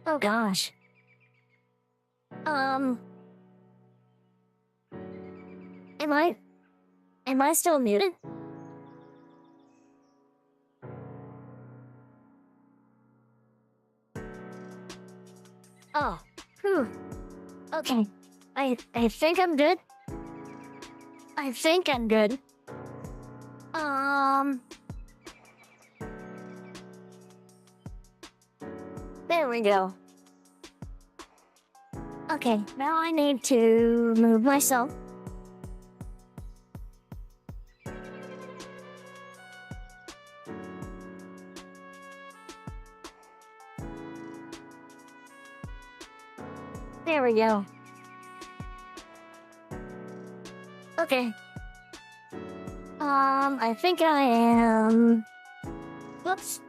Oh gosh. Um, am I am I still muted? Oh, whew. Okay. I think I'm good. I think I'm good. Um, there we go. Okay, now I need to move myself. There we go. Okay. I think I am. Whoops.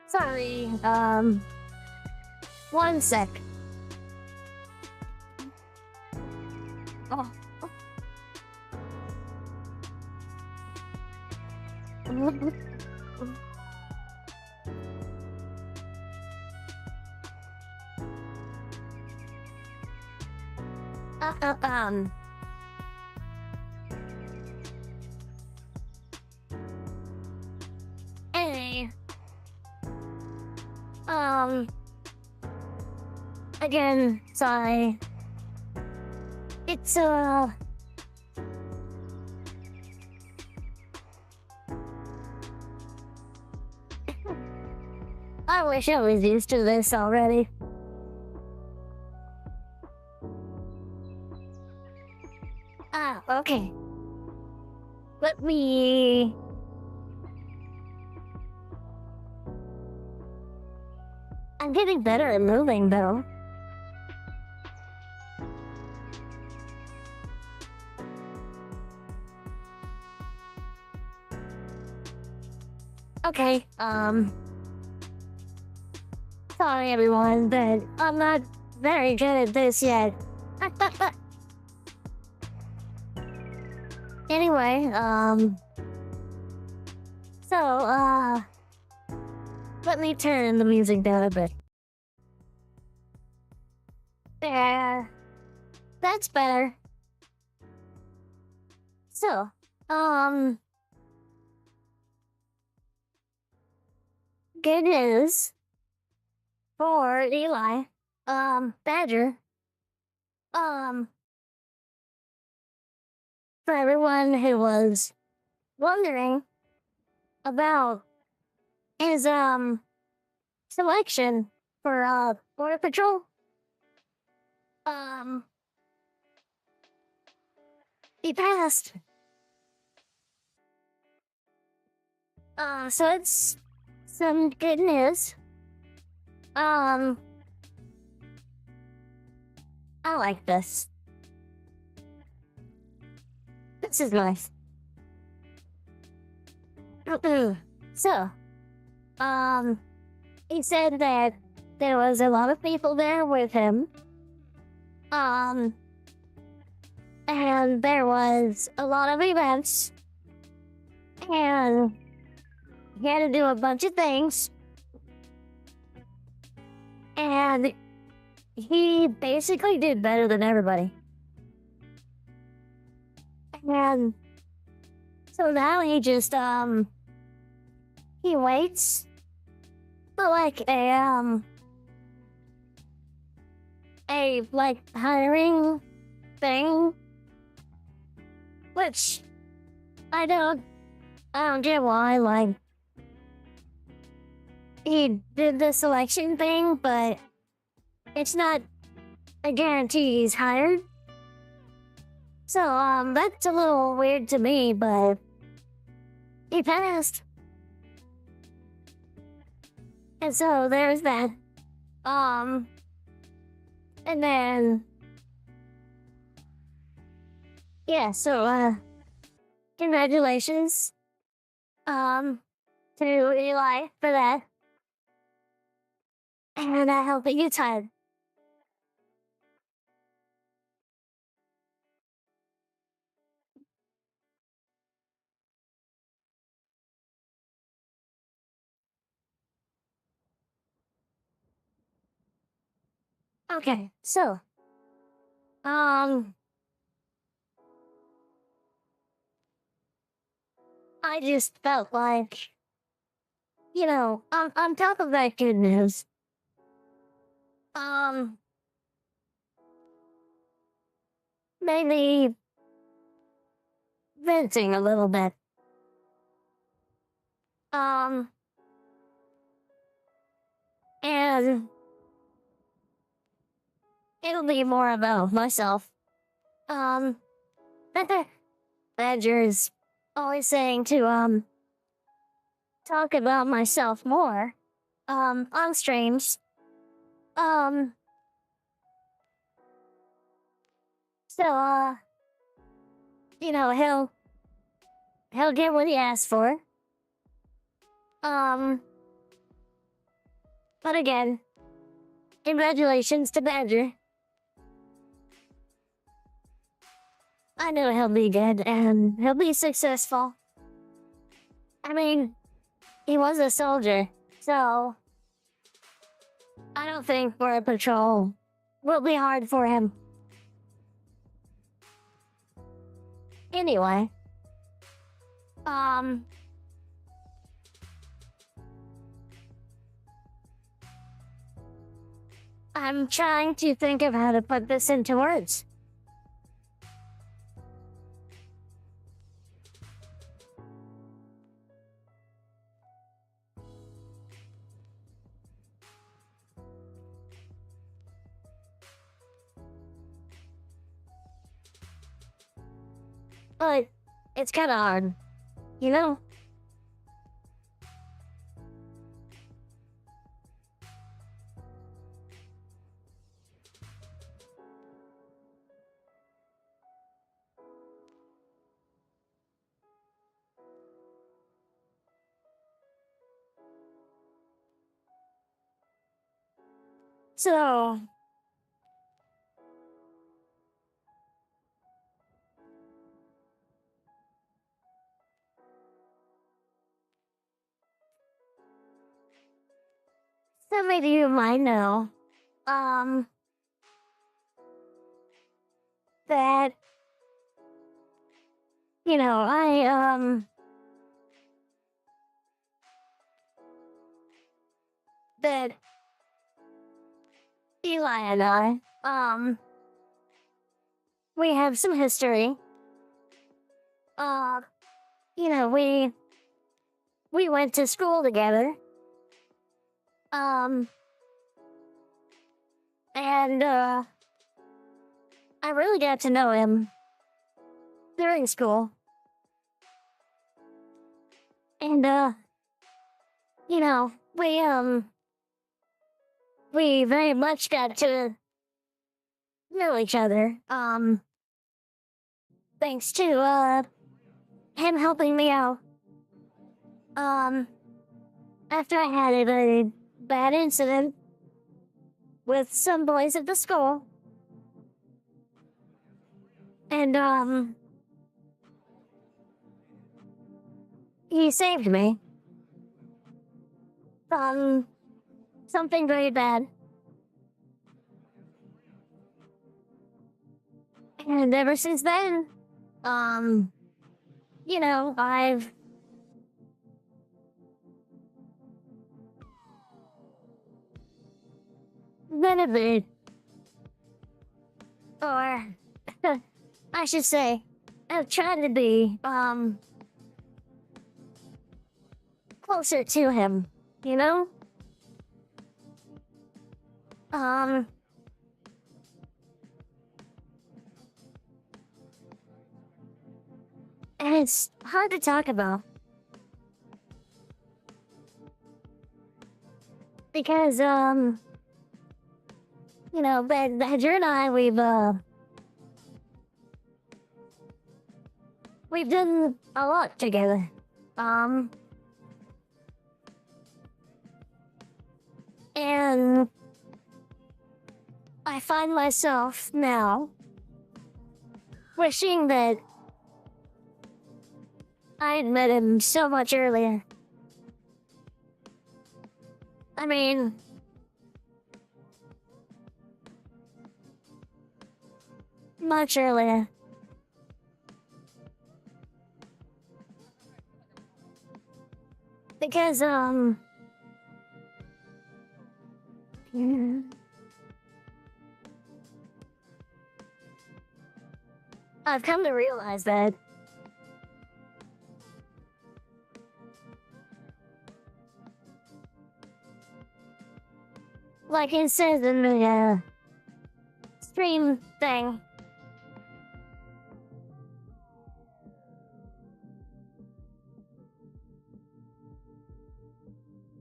Sorry. One sec. Oh. Uh, uh, um. Anyway. Um. Again, sorry. It's, I wish I was used to this already. Ah, okay. Let me... I'm getting better at moving, though. Okay, sorry everyone, but I'm not very good at this yet. Anyway, so, let me turn the music down a bit. There. That's better. So, good news for Eli, Badger, um, for everyone who was wondering about his, selection for, Border Patrol, um, he passed. So it's some good news. I like this. This is nice. So, he said that there was a lot of people there with him. And there was a lot of events. And he had to do a bunch of things. And he basically did better than everybody. And so now he just, he waits for like a like hiring thing, which I don't get why, like, he did the selection thing, but it's not a guarantee he's hired. So, that's a little weird to me, but he passed. And so there's that. And then, yeah, so, congratulations, to Eli for that. And I hope that you tired. Okay, so, um, I just felt like, on top of that good news, um, maybe venting a little bit. Um, and it'll be more about myself. Um, Badger's always saying to, talk about myself more, on streams. Um, so, he'll get what he asked for. Um, but again, congratulations to Badger. I know he'll be good and he'll be successful. I mean, he was a soldier, so I don't think Border Patrol will be hard for him. Anyway, I'm trying to think of how to put this into words. But it's kind of hard, you know? So, some of you might know, that, that Eli and we have some history. Uh, we went to school together. And, I really got to know him during school. And, you know, we, we very much got to know each other. Thanks to, him helping me out. After I had a very bad incident with some boys at the school. And, he saved me from something very bad. And ever since then, I've been a bit, or I should say, I've tried to be, closer to him, you know? And it's hard to talk about. Because, Badger and I, we've done a lot together. And I find myself now wishing that I had met him so much earlier. I mean, much earlier. Because, I've come to realize that like it says in the stream thing,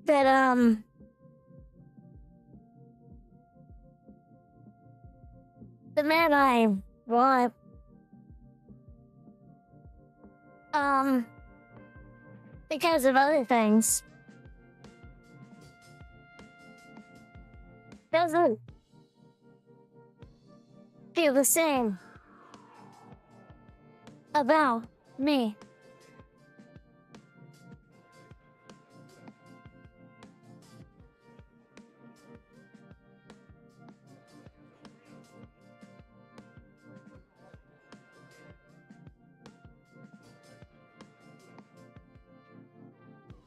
that the man I want because of other things doesn't feel the same about me.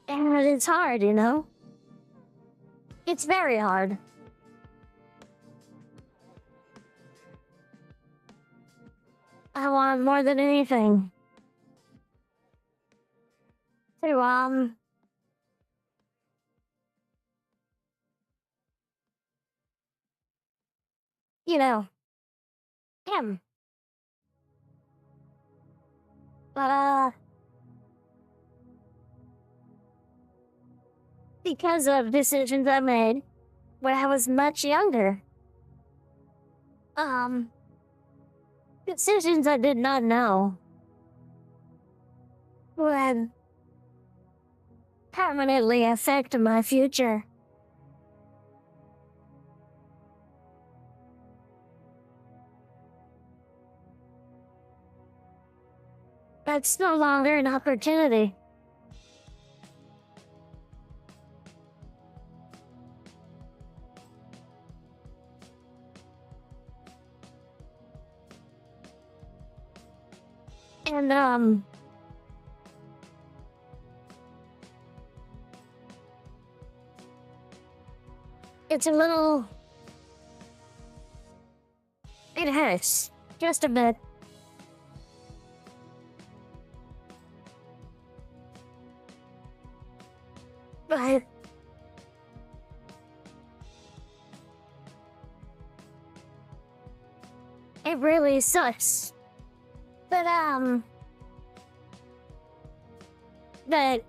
And it's hard, you know? It's very hard. I want more than anything to, you know, him. But, because of decisions I made when I was much younger, decisions I did not know would permanently affect my future. That's no longer an opportunity. And, it's a little... It hurts. Just a bit. But... it really sucks. But, that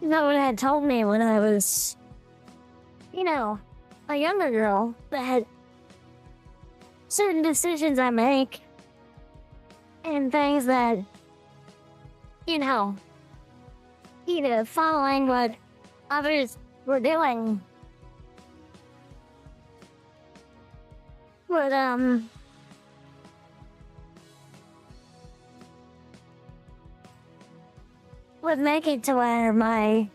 no one had told me when I was, you know, a younger girl that certain decisions I make and things that, you know, following what others were doing would make it to where my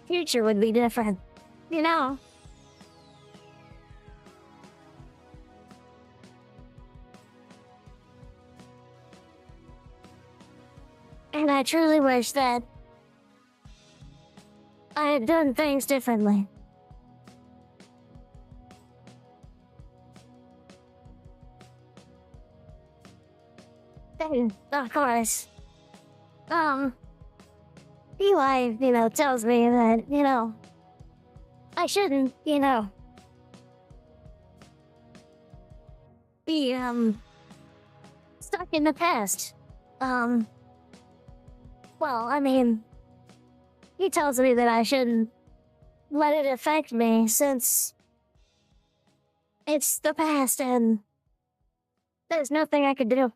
future would be different, you know? And I truly wish that I had done things differently. Then, of course, Eli, tells me that, I shouldn't, be, stuck in the past. Well, I mean, he tells me that I shouldn't let it affect me since it's the past and there's nothing I could do.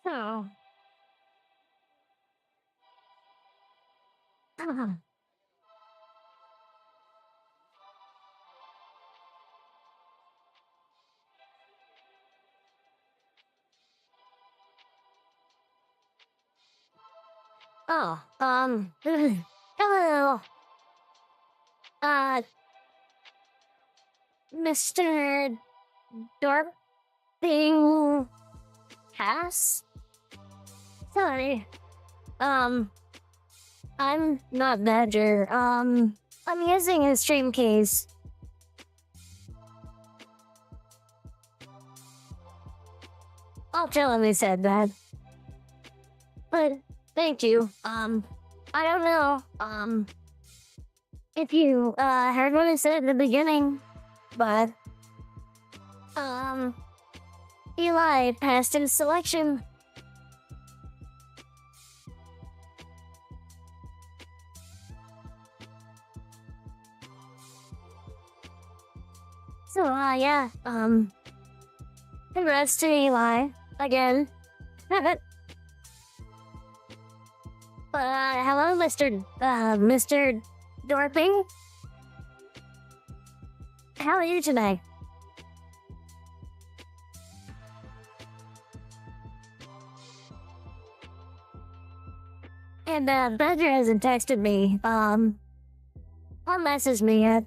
So, uh, Oh, hello, uh, Mr. Dorp Thing Cass? Sorry. I'm not Badger. I'm using a stream case. I'll tell him he said that. But thank you. I don't know, if you, heard what I said at the beginning, but, Eli passed his selection. So, yeah, congrats to Eli, again. Hello, Mr. Dorping. How are you today? And, Badger hasn't texted me, or messaged me yet.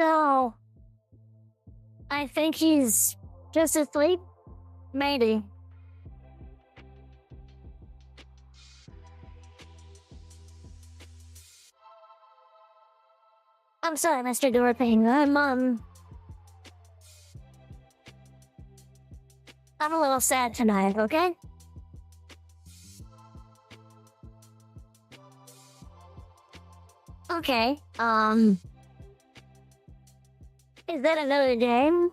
So, I think he's just asleep? Maybe. I'm sorry, Mr. Dorping. I'm a little sad tonight, okay? Okay, is that another game?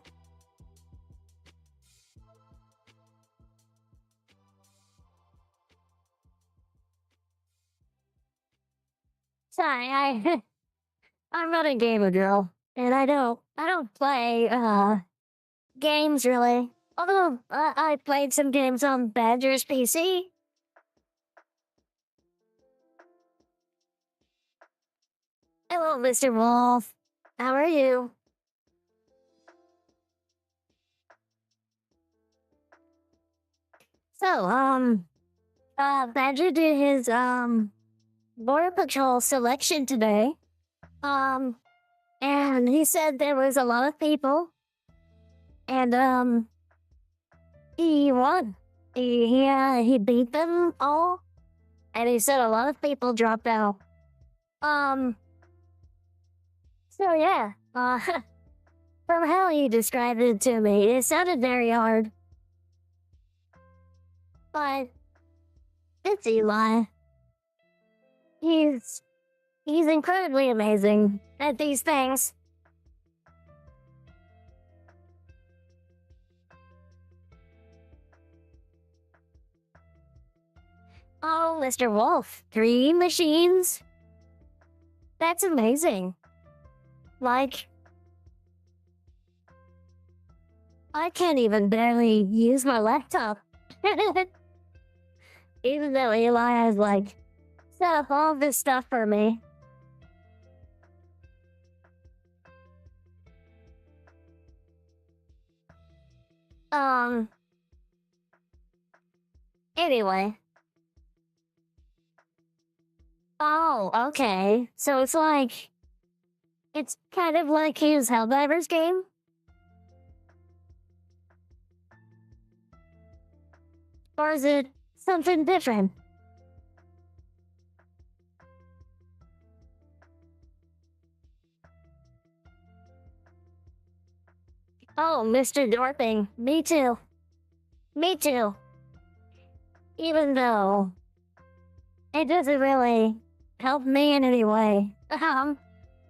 Sorry, I'm not a gamer girl, and I don't play, games really. Although, I played some games on Badger's PC. Hello, Mr. Wolf. How are you? So, Badger did his, Border Patrol selection today. And he said there was a lot of people. And, he won. He beat them all. And he said a lot of people dropped out. So yeah, from how he described it to me, it sounded very hard. But it's Eli. He's incredibly amazing at these things. Oh, Mr. Wolf, 3 machines? That's amazing. Like, I can't even barely use my laptop. Even though Eli has, like, set up all this stuff for me. Anyway. Oh, okay. So it's like... It's kind of like his Helldivers game? Or is it something different? Oh, Mr. Dorping. Me too. Me too. Even though it doesn't really help me in any way. I'm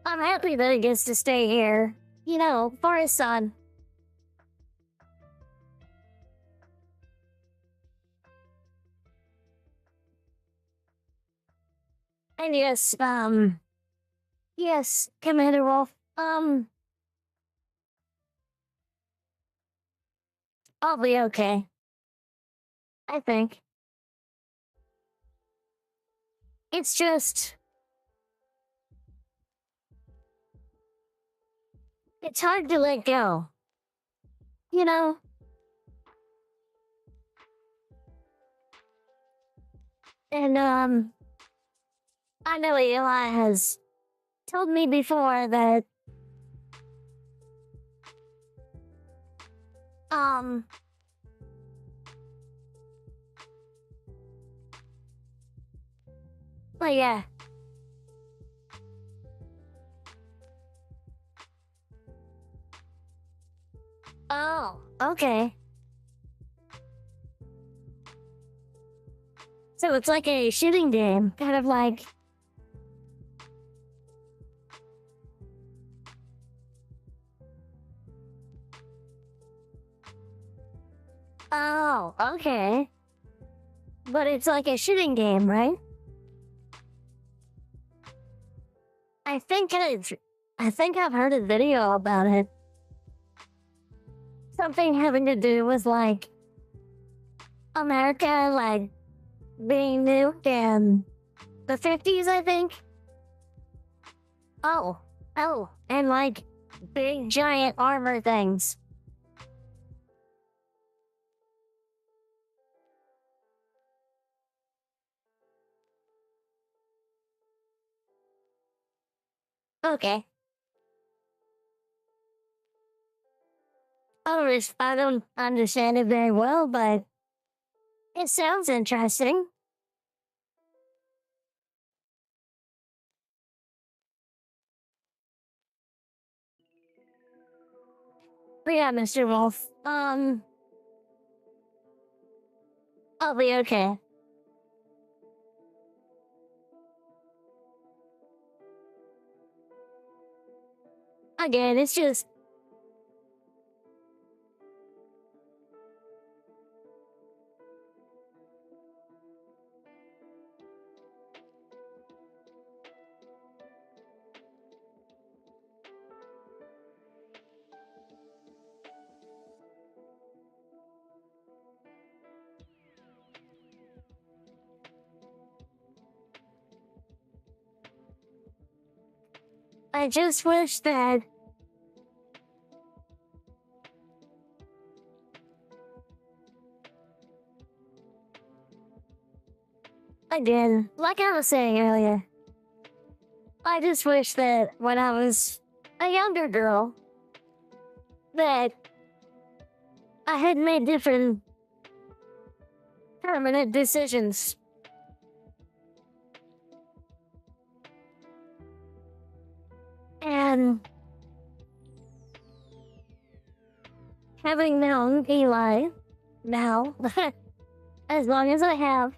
happy that he gets to stay here. You know, for his son. And yes, Commander Wolf, I'll be okay. I think. It's just... It's hard to let go. You know? And, I know Eli has told me before that, um, but yeah. Oh, okay. So it's like a shooting game, kind of like. Oh, okay. But it's like a shooting game, right? I think it's. I think I've heard a video about it. Something having to do with like America, like being nuked in the 50s, I think. Oh, oh, and like big giant armor things. Okay. I don't understand it very well, but it sounds interesting. But yeah, Mr. Wolf, I'll be okay. Again, it's just. I just wish that. Again, like I was saying earlier, I just wish that when I was a younger girl, that I had made different permanent decisions. And having known Eli now, as long as I have,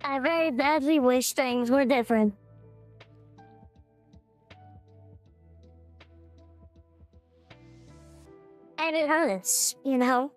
I very badly wish things were different. And it hurts, you know?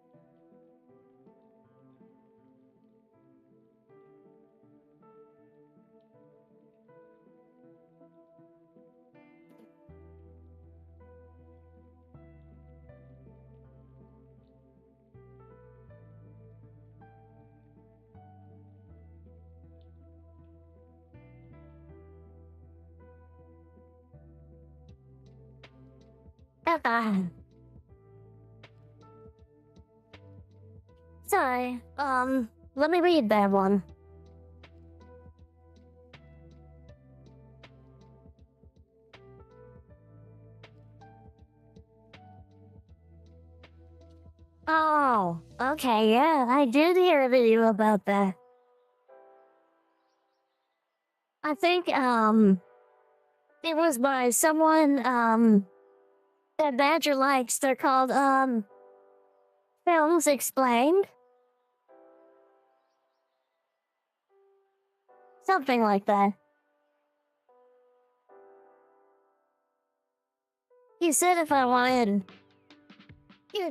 Uh, Sorry, let me read that one. Oh, okay, yeah, I did hear a video about that. I think, it was by someone, that Badger likes. They're called, Films Explained. Something like that. He said if I wanted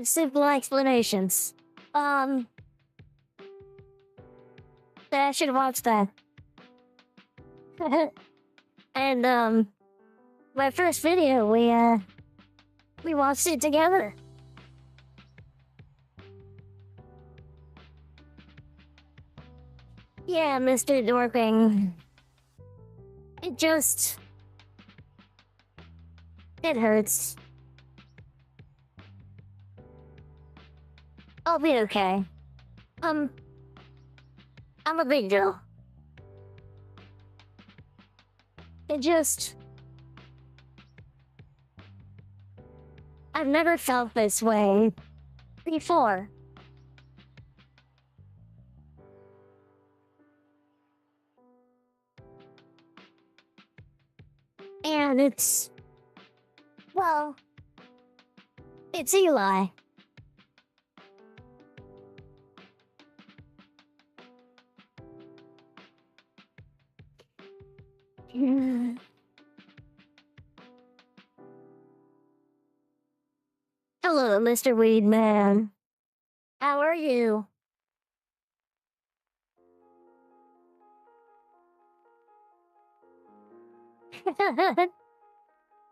simple explanations, that I should watch that. And, my first video, we watched it together. Yeah, Mr. Dorping. It just. It hurts. I'll be okay. I'm a big girl. It just... I've never felt this way before. And it's... well... it's Eli. Hello, Mr. Weed Man. How are you?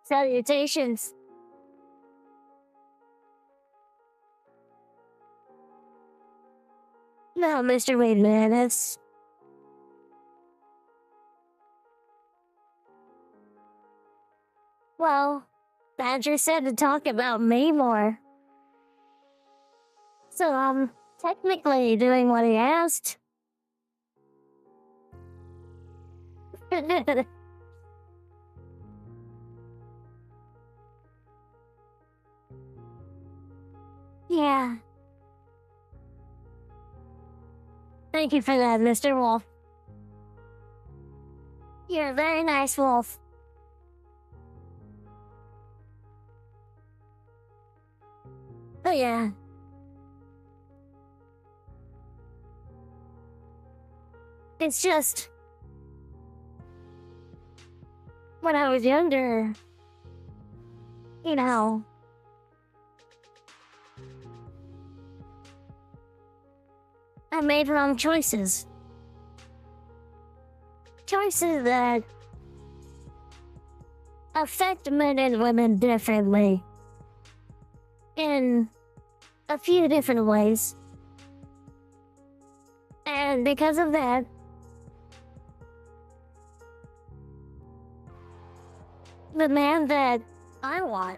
Salutations. No, Mr. Weed Man, it's... well, Badger said to talk about me more. So I'm technically doing what he asked. Yeah. Thank you for that, Mr. Wolf. You're a very nice wolf. But yeah. It's just... when I was younger... you know... I made wrong choices. Choices that... affect men and women differently. In a few different ways. And because of that... the man that I want...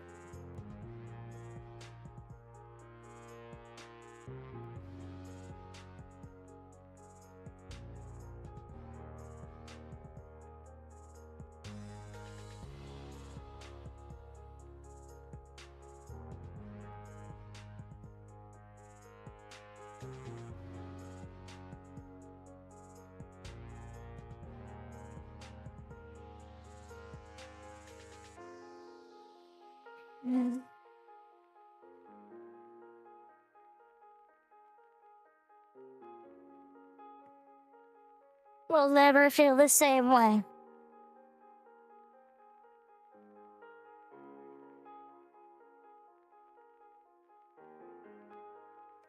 will never feel the same way.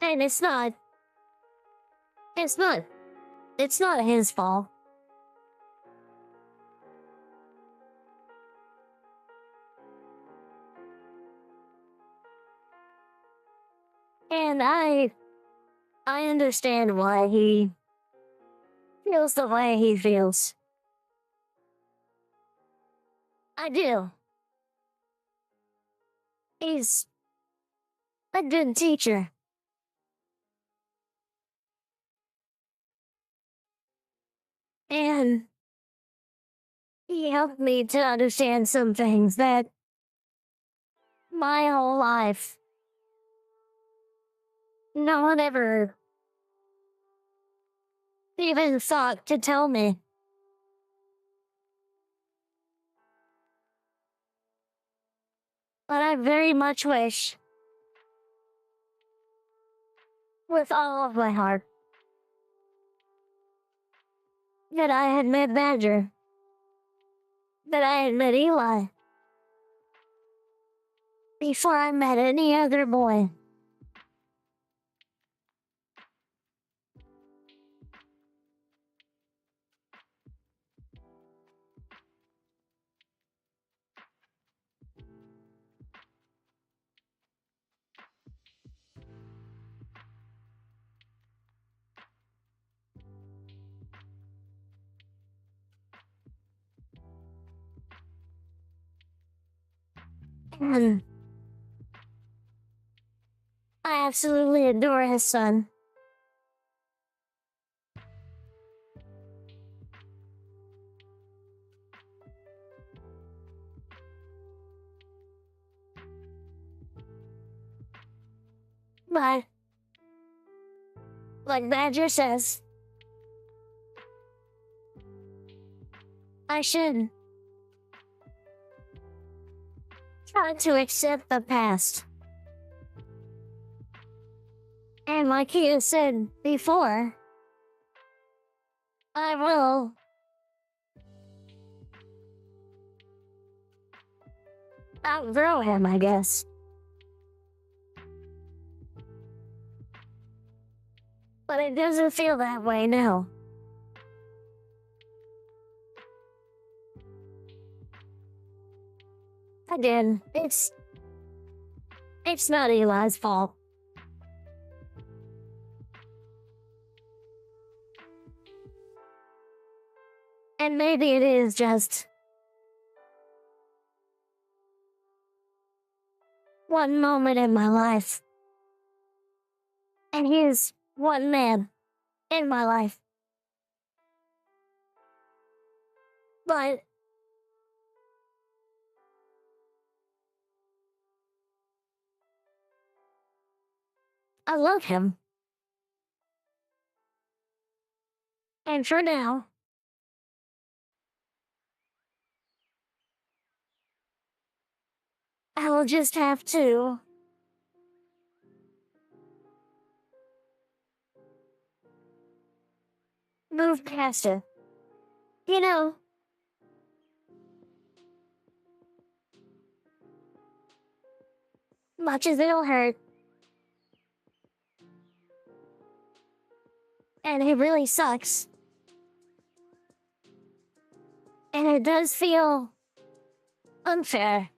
And it's not his fault. And I understand why he feels the way he feels. I do. He's a good teacher. And he helped me to understand some things that my whole life no one ever even thought to tell me. But I very much wish, with all of my heart, that I had met Badger, that I had met Eli, before I met any other boy. And I absolutely adore his son. But, like Badger says, I should try to accept the past. And like he has said before, I will outgrow him, I guess. But it doesn't feel that way now. Again, it's not Eli's fault. And maybe it is just one moment in my life. And he's one man in my life. But I love him. And for now, I will just have to move past it. You know, much as it'll hurt. And it really sucks. And it does feel unfair.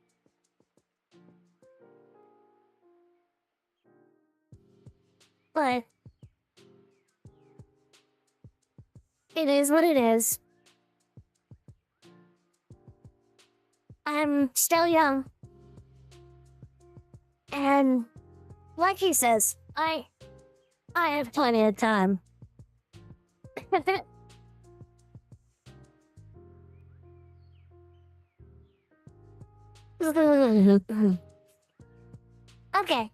But it is what it is. I'm still young. And like he says, I have plenty of time. Okay.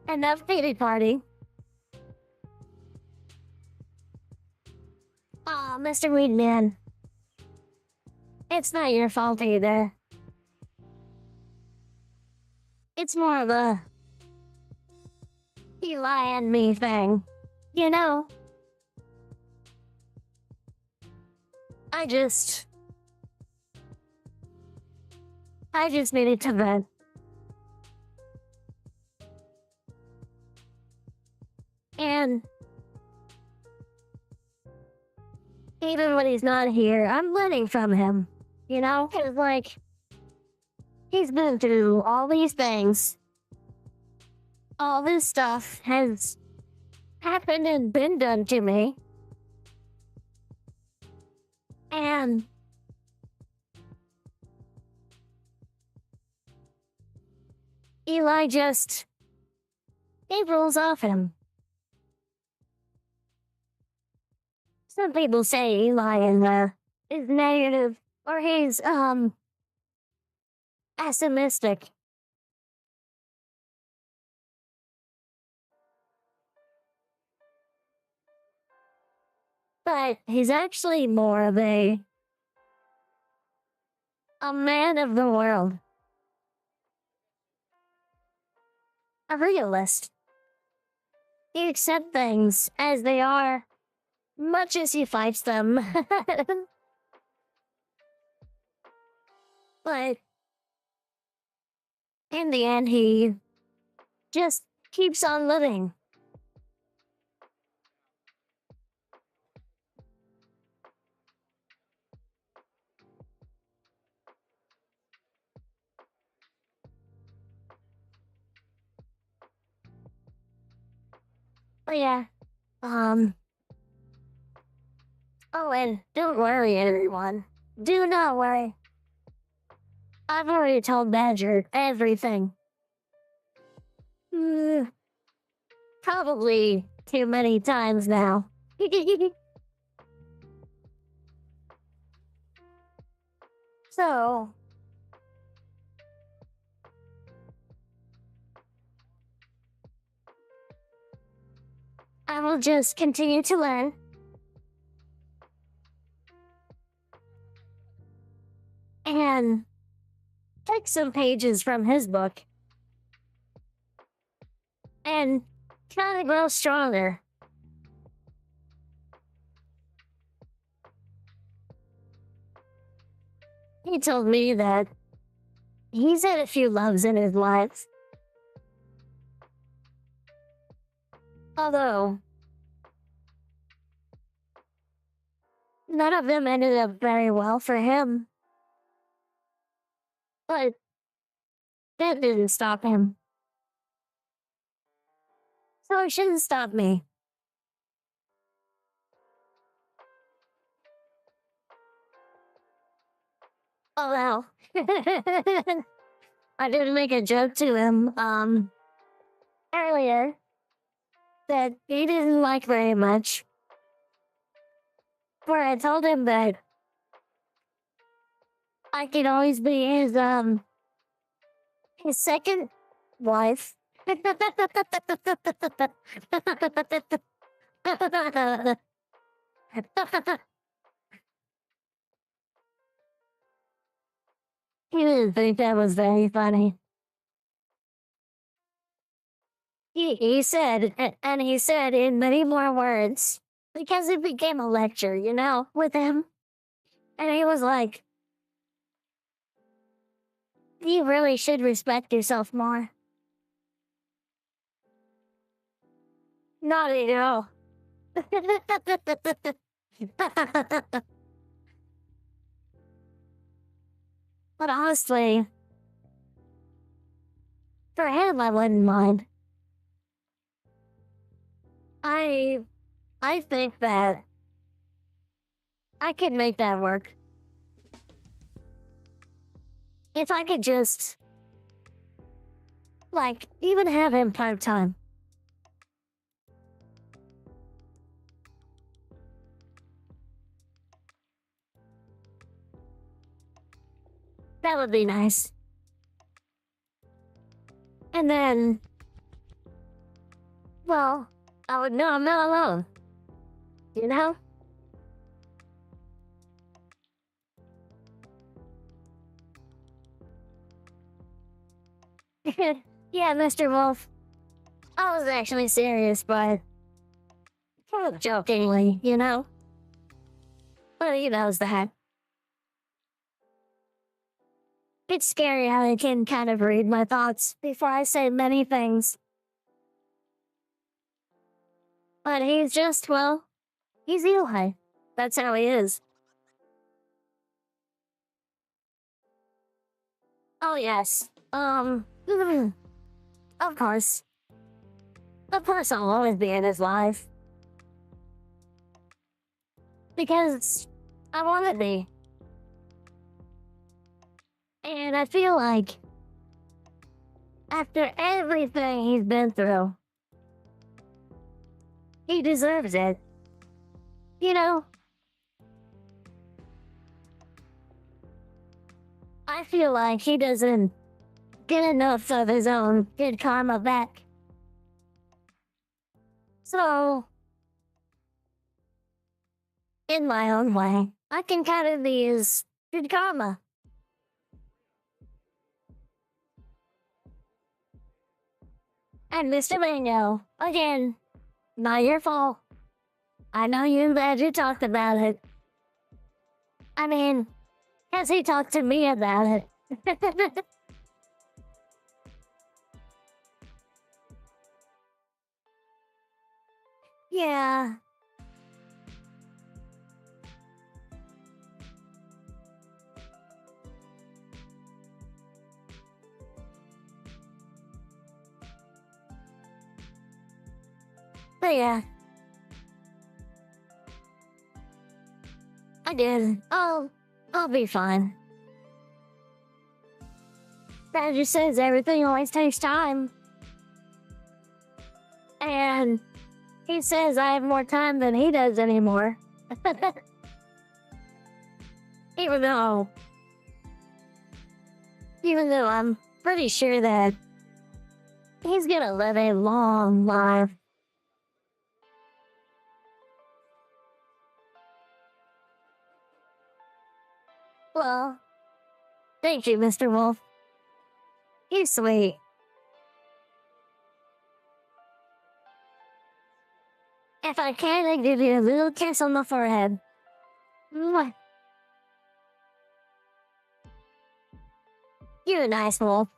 Enough pity party. Aw, Mr. Weedman. It's not your fault either. It's more of a Eli and me thing. You know, I just needed to vent. And even when he's not here, I'm learning from him. You know? Cause like, he's been through all these things. All this stuff has happened and been done to me. And Eli just, he rolls off him. Some people say Eli is negative or he's pessimistic. But he's actually more of a man of the world. A realist. He accepts things as they are, much as he fights them. But in the end, he just keeps on living. But yeah, oh, and don't worry, everyone. Do not worry. I've already told Badger everything. Probably too many times now. So, I will just continue to learn. And take some pages from his book. And try to grow stronger. He told me that he's had a few loves in his life. Although, none of them ended up very well for him. But that didn't stop him. So it shouldn't stop me. Oh well. I did make a joke to him earlier that he didn't like very much. Where I told him that I could always be his second wife. He didn't think that was very funny. He said, and he said in many more words, because it became a lecture, you know, with him. And he was like, you really should respect yourself more. Not at all. But honestly, for him, I wouldn't mind. I think that I could make that work. If I could just, like, even have him part-time. That would be nice. And then, well, I would know I'm not alone. You know? Yeah, Mr. Wolf. I was actually serious, but kind of jokingly, you know? But he knows that. It's scary how he can kind of read my thoughts before I say many things. But he's just, well, he's Eli. That's how he is. Oh, yes. Of course. Of course I'll always be in his life. Because I want to be. And I feel like after everything he's been through, he deserves it. You know? I feel like he doesn't get enough of his own good karma back. So, in my own way, I can kind of be his good karma. And Mr. Mango, again, not your fault. I know you glad you talked about it. I mean, because he talked to me about it. Yeah. But yeah. I did. I'll be fine. Dad just says everything always takes time. And he says I have more time than he does anymore. Even though I'm pretty sure that he's gonna live a long life. Well, thank you, Mr. Wolf. You're sweet. If I can, I give you a little kiss on the forehead. Mwah. You're a nice wolf.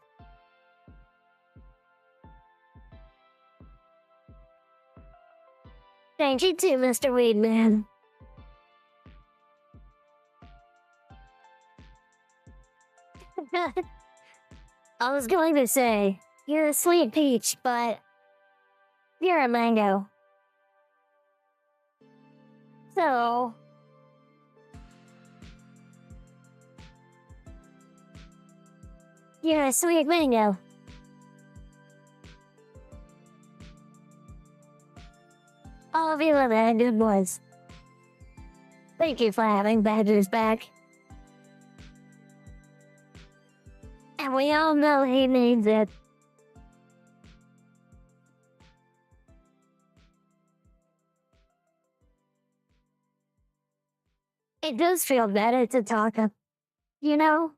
Thank you too, Mr. Weedman. I was going to say, you're a sweet peach, but you're a mango. So, you're a sweet mango. All of you are very good boys. Thank you for having Badger's back. And we all know he needs it. It does feel better to talk, you know?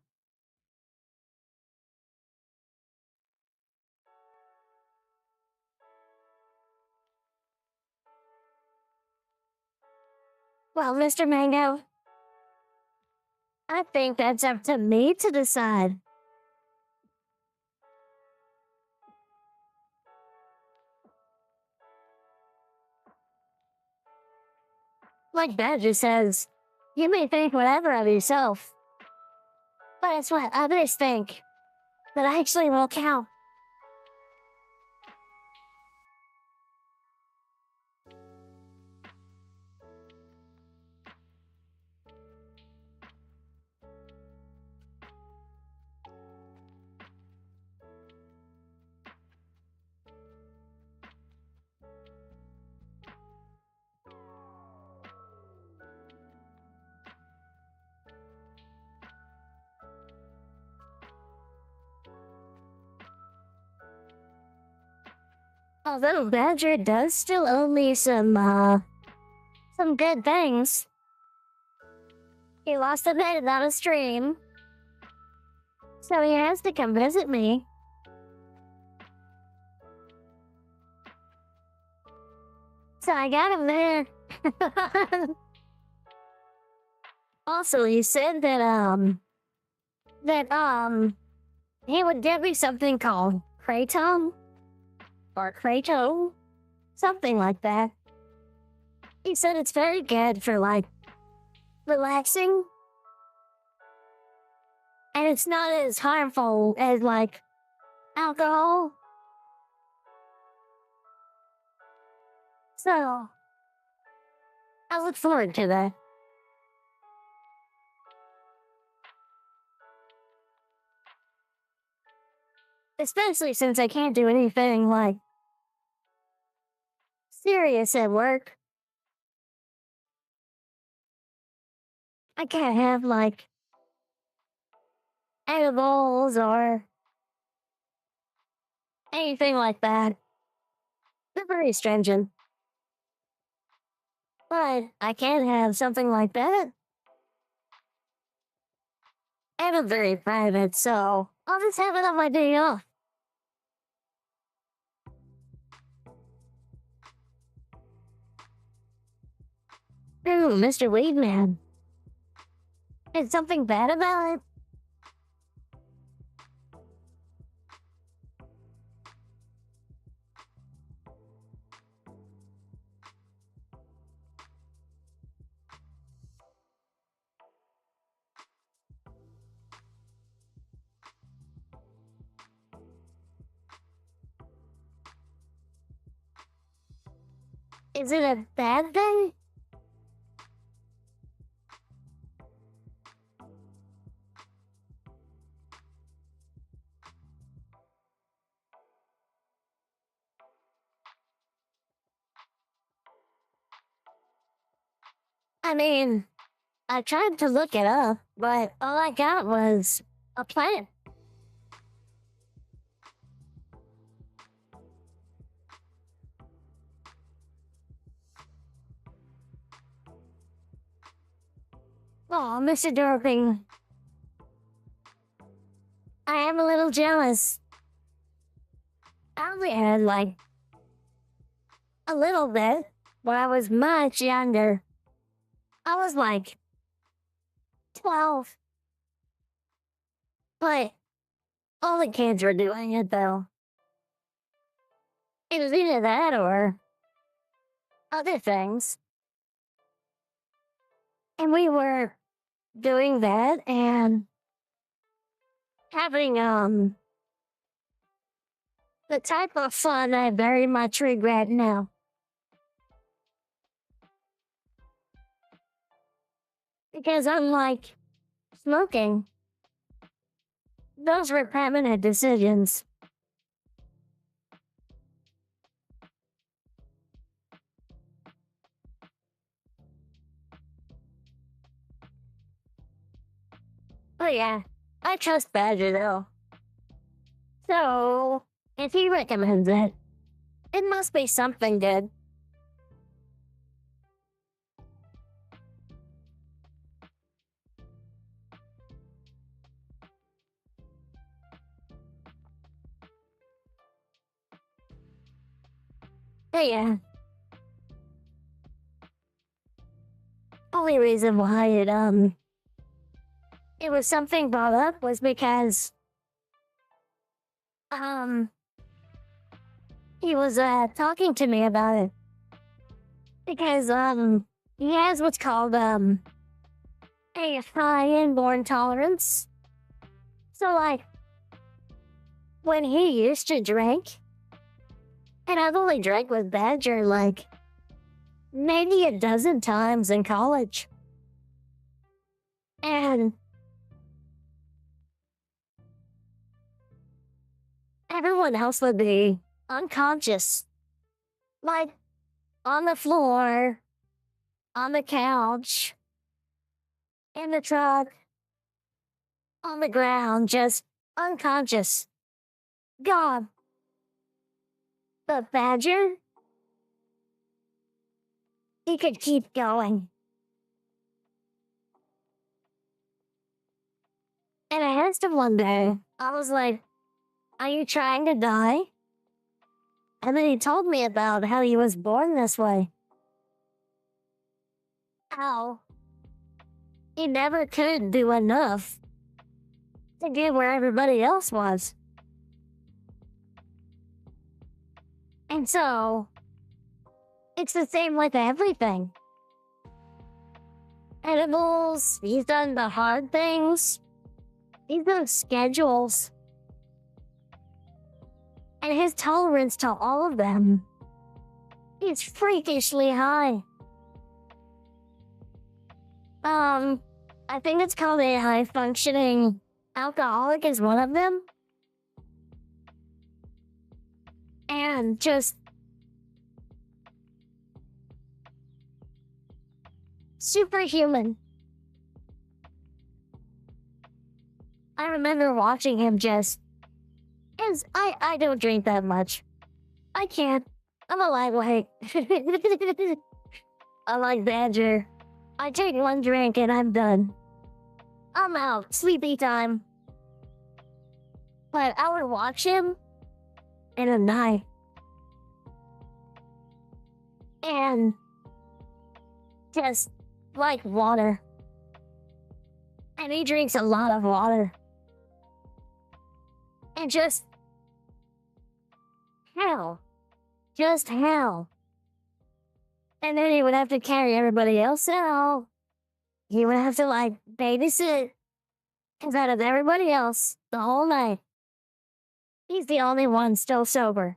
Well, Mr. Mango, I think that's up to me to decide. Like Badger says, you may think whatever of yourself, but it's what others think that actually will count. Although Badger does still owe me some good things. He lost a bet on a stream, so he has to come visit me. So I got him there. Also, he said that he would give me something called Kratom or Krato, something like that. He said it's very good for like relaxing, and it's not as harmful as like alcohol. So I look forward to that. Especially since I can't do anything like serious at work. I can't have like edibles or anything like that. They're very stringent. But I can have something like that. And I'm very private, so I'll just have it on my day off. Ooh, Mr. Weedman. Is something bad about it? Is it a bad thing? I mean, I tried to look it up, but all I got was a plant. Oh, Mr. Dorping, I am a little jealous. I only had like a little bit when I was much younger. I was like 12. But all the kids were doing it though. It was either that or other things. And we were doing that and having the type of fun I very much regret now. Because unlike smoking, those were permanent decisions. But yeah, I trust Badger though. So, if he recommends it, it must be something good. But yeah, only reason why it was something brought up was because um he was talking to me about it. Because he has what's called a high inborn tolerance. So like when he used to drink, and I've only drank with Badger like maybe a dozen times in college. And everyone else would be unconscious. Like on the floor, on the couch, in the truck, on the ground, just unconscious. God. But Badger, he could keep going. And I asked him one day, I was like, are you trying to die? And then he told me about how he was born this way. How he never could do enough to get where everybody else was. And so, it's the same with everything. Edibles, he's done the hard things. He's done schedules. And his tolerance to all of them is freakishly high. I think it's called a high-functioning alcoholic is one of them. And just superhuman. I remember watching him just, as I don't drink that much. I can't. I'm a lightweight. I like Badger. I take one drink and I'm done. I'm out. Sleepy time. But I would watch him in a night. And just like water. And he drinks a lot of water. And just hell. Just hell. And then he would have to carry everybody else out. He would have to like babysit instead of everybody else the whole night. He's the only one still sober.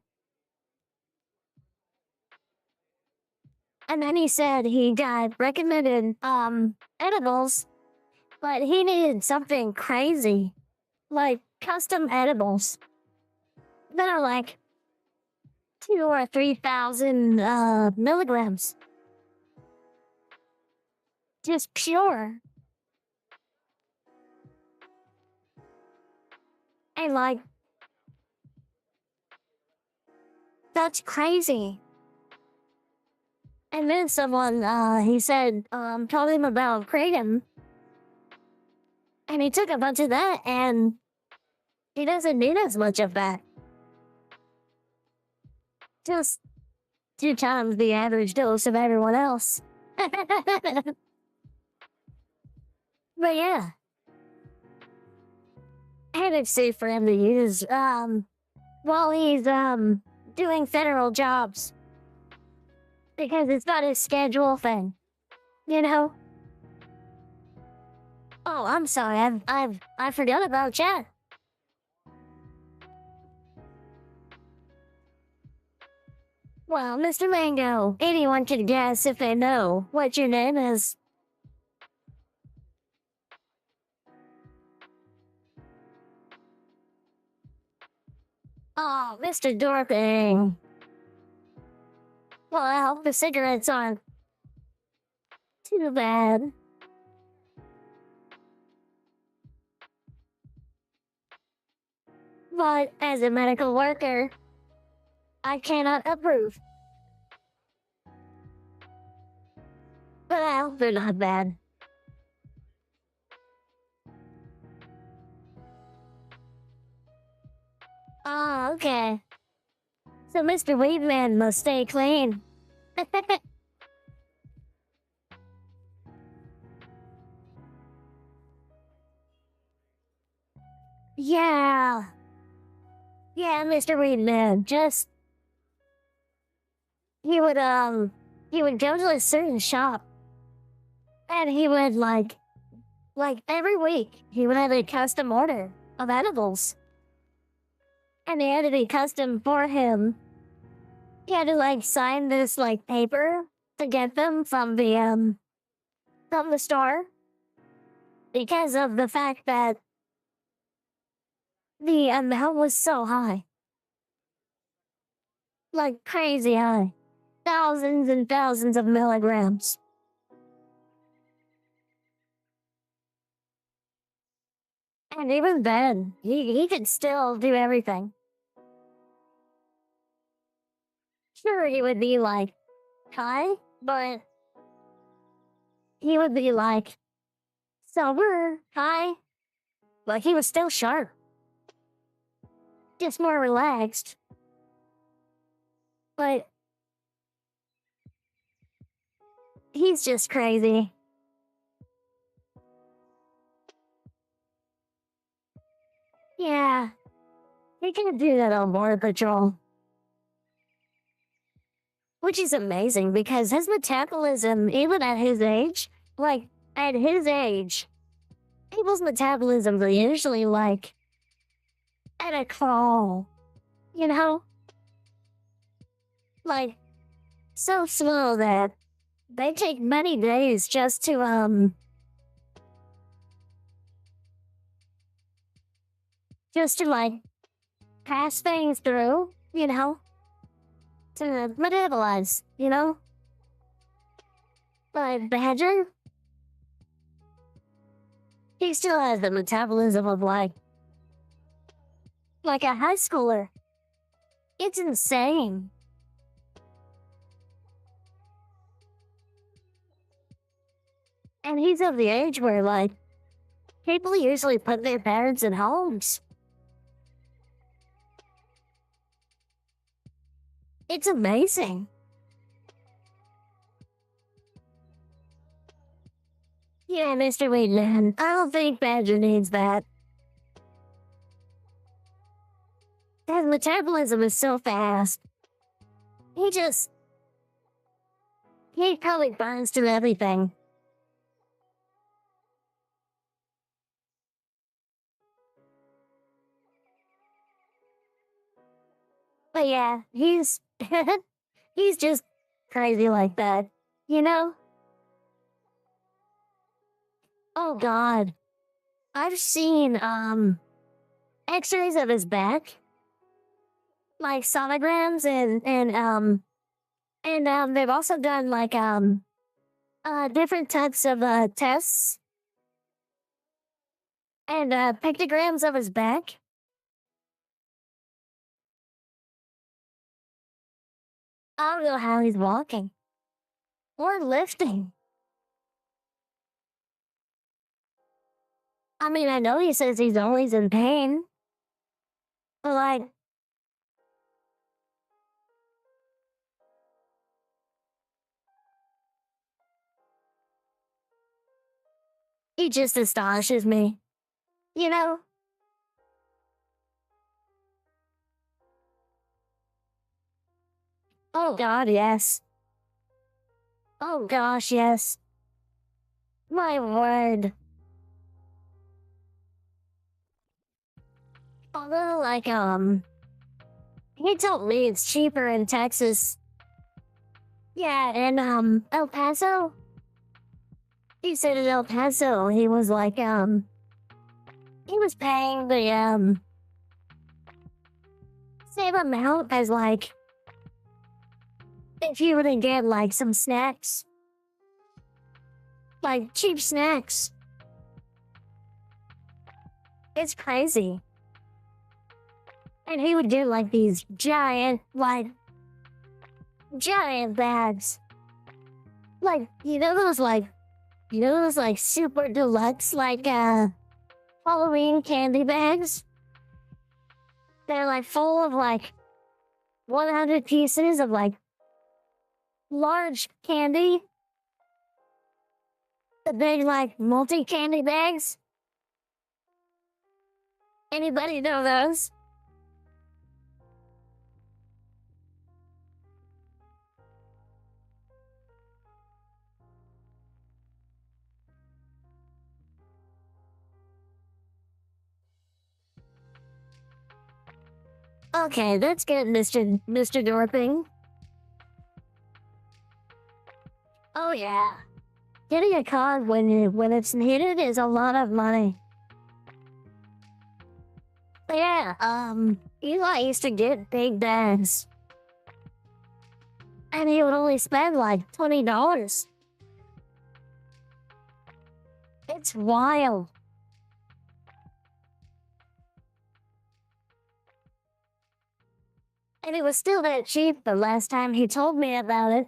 And then he said he got recommended edibles, but he needed something crazy, like custom edibles that are like 2,000 or 3,000 milligrams. Just pure. And like, that's crazy. And then someone, he said, told him about Kratom. And he took a bunch of that and he doesn't need as much of that. Just 2 times the average dose of everyone else. But yeah, and it's safe for him to use while he's doing federal jobs because it's not a schedule thing, you know. Oh, I'm sorry, I forgot about chat. Well, Mr. Mango, anyone can guess if they know what your name is. Oh, Mr. Dorping. Well, I hope the cigarettes aren't too bad. But as a medical worker, I cannot approve. But I hope they're not bad. Oh, okay. So Mr. Weedman must stay clean. Yeah. Yeah, Mr. Weedman, just... He would go to a certain shop. And he would, like every week, he would have a custom order of edibles. And they had to be custom for him. He had to, like, sign this, like, paper to get them from the store. Because of the fact that the amount was so high. Like, crazy high. Thousands and thousands of milligrams. And even then, he could still do everything. Sure, he would be, like, high, but he would be, like, sober, high, but he was still sharp. Just more relaxed. But he's just crazy. Yeah, he can do that on Border Patrol. Which is amazing because his metabolism, even at his age, like, at his age, people's metabolisms are usually, like, at a crawl, you know? Like, so slow that they take many days just to, like, pass things through, you know? To metabolize, you know? But Badger, he still has the metabolism of, like a high schooler. It's insane. And he's of the age where, like, people usually put their parents in homes. It's amazing. Yeah, Mr. Weedman, I don't think Badger needs that. His metabolism is so fast. He probably burns through everything. But yeah, he's just crazy like that, you know? Oh God. I've seen x-rays of his back. Like sonograms and they've also done like different types of tests and pictograms of his back. I don't know how he's walking or lifting. I mean, I know he says he's always in pain. Like, he just astonishes me. You know? Oh God, yes. Oh gosh, yes. My word. Although, like, he told me it's cheaper in Texas. Yeah, and El Paso. He said in El Paso, he was like, he was paying the same amount as like if you were to get like some snacks, like cheap snacks. It's crazy. And he would get like these giant bags. Like, those like super deluxe, like, Halloween candy bags. They're like full of like 100 pieces of like large candy. The big like multi candy bags. Anybody know those? Okay, that's good, Mr. Dorping. Oh yeah. Getting a card when it's needed is a lot of money. Yeah, Eli used to get big bags. And he would only spend like $20. It's wild. And it was still that cheap the last time he told me about it.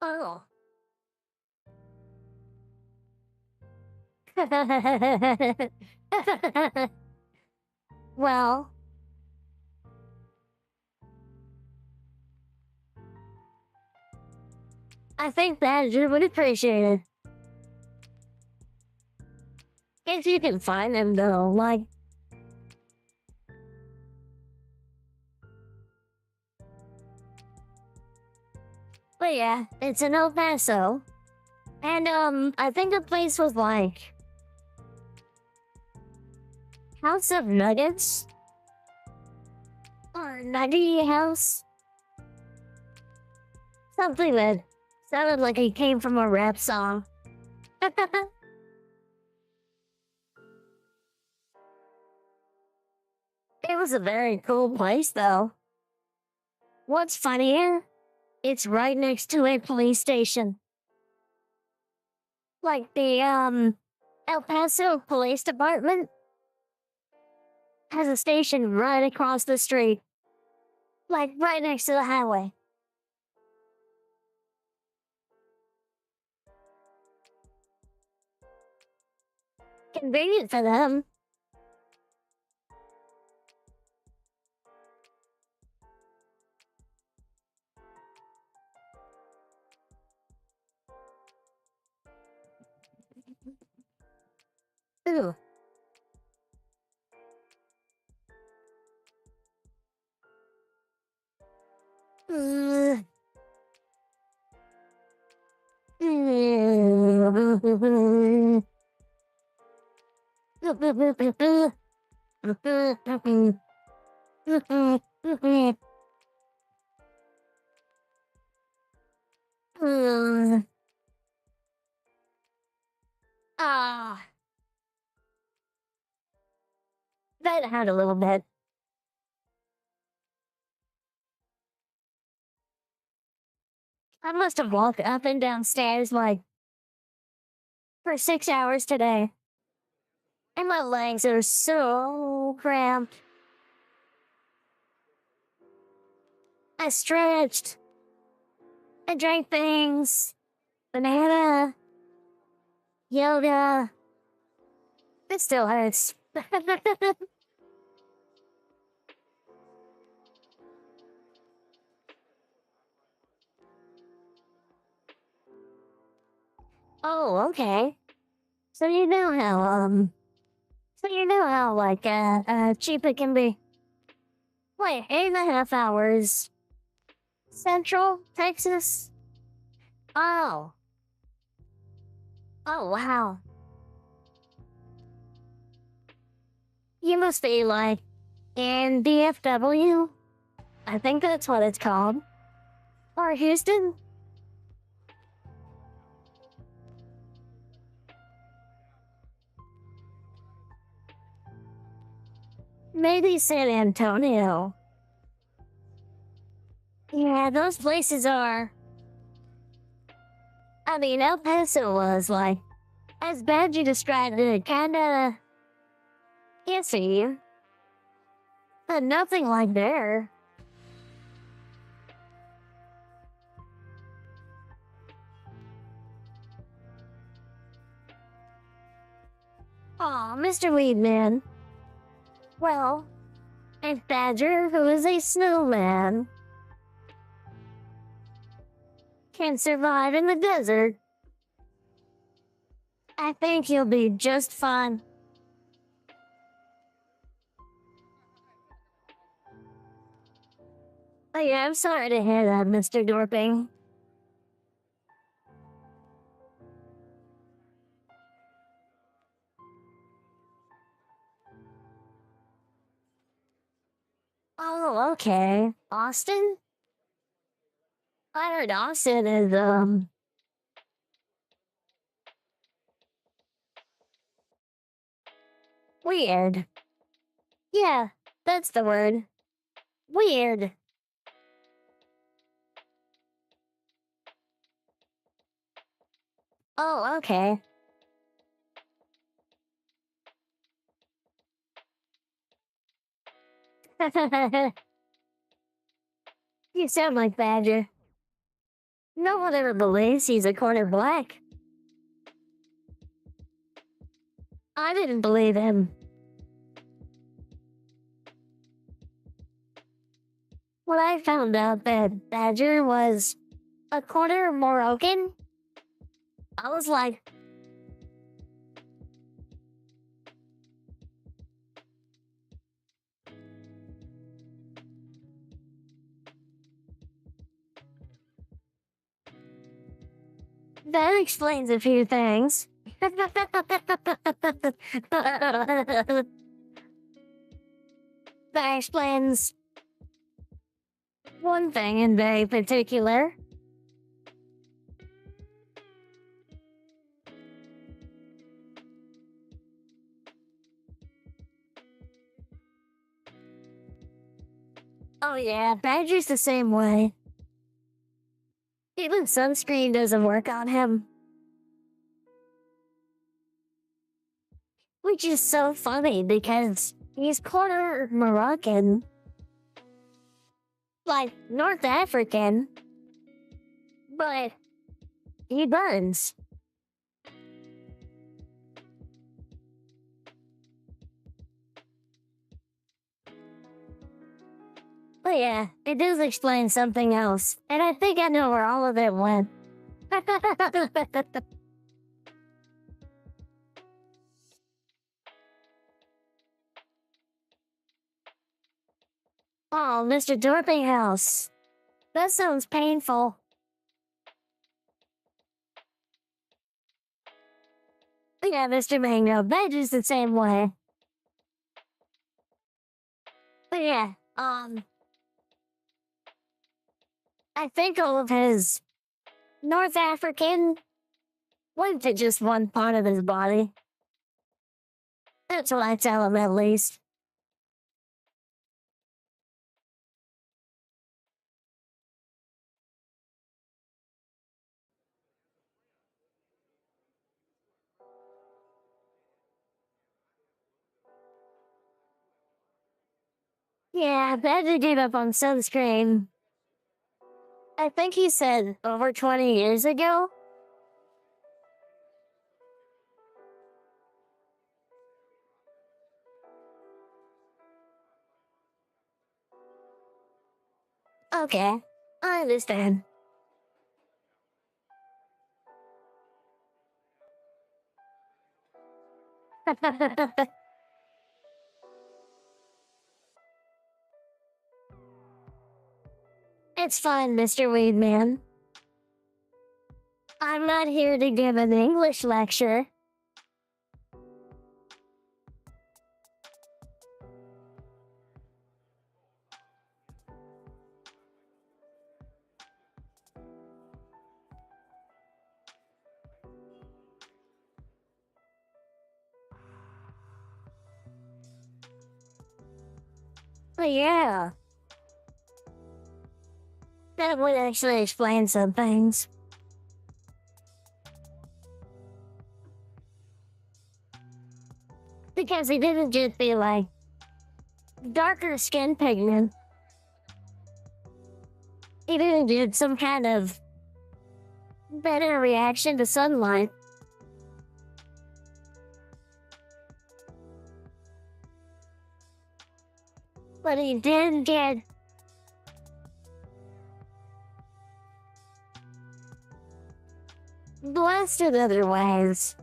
Oh. Well, I think that you would appreciate it. If you can find them though, like, but yeah, it's in El Paso. And I think the place was like House of Nuggets or Nuggy House. Something that sounded like it came from a rap song. It was a very cool place though. What's funnier? It's right next to a police station. Like the El Paso Police Department has a station right across the street. Like right next to the highway. Convenient for them. Ooh. Uh, Ah, that hurt a little bit. I must have walked up and down stairs like for 6 hours today. And my legs are so cramped. I stretched. I drank things. Banana. Yoga. It still hurts. Oh, okay. So you know how like cheap it can be. Wait, 8.5 hours. Central Texas? Oh. Oh, wow. You must be like in DFW. I think that's what it's called. Or Houston. Maybe San Antonio. Yeah, those places are. I mean, El Paso was like, as bad you described it, kinda iffy. But nothing like there. Aw, Mr. Weedman. Well, a badger who is a snowman can survive in the desert. I think you'll be just fine. Oh yeah, I'm sorry to hear that, Mr. Dorping. Oh, okay. Austin? I heard Austin is, weird. Yeah, that's the word. Weird. Oh, okay. You sound like Badger. No one ever believes he's a quarter black. I didn't believe him. When I found out that Badger was a quarter Moroccan, I was like, that explains a few things. That explains one thing in very particular. Oh yeah, Badger's the same way. Even sunscreen doesn't work on him. Which is so funny because he's quarter Moroccan. Like North African. But he burns. But yeah, it does explain something else. And I think I know where all of it went. Oh, Mr. Dorpinghouse. That sounds painful. Yeah, Mr. Mango, Badger's the same way. But yeah, I think all of his North African went to just one part of his body. That's what I tell him, at least. Yeah, I had to give up on sunscreen. I think he said over 20 years ago. Okay, I understand. It's fine, Mr. Weedman. I'm not here to give an English lecture. But yeah, that would actually explain some things. Because he didn't just be like darker skin pigment. He didn't get some kind of better reaction to sunlight. But he did get blasted otherwise.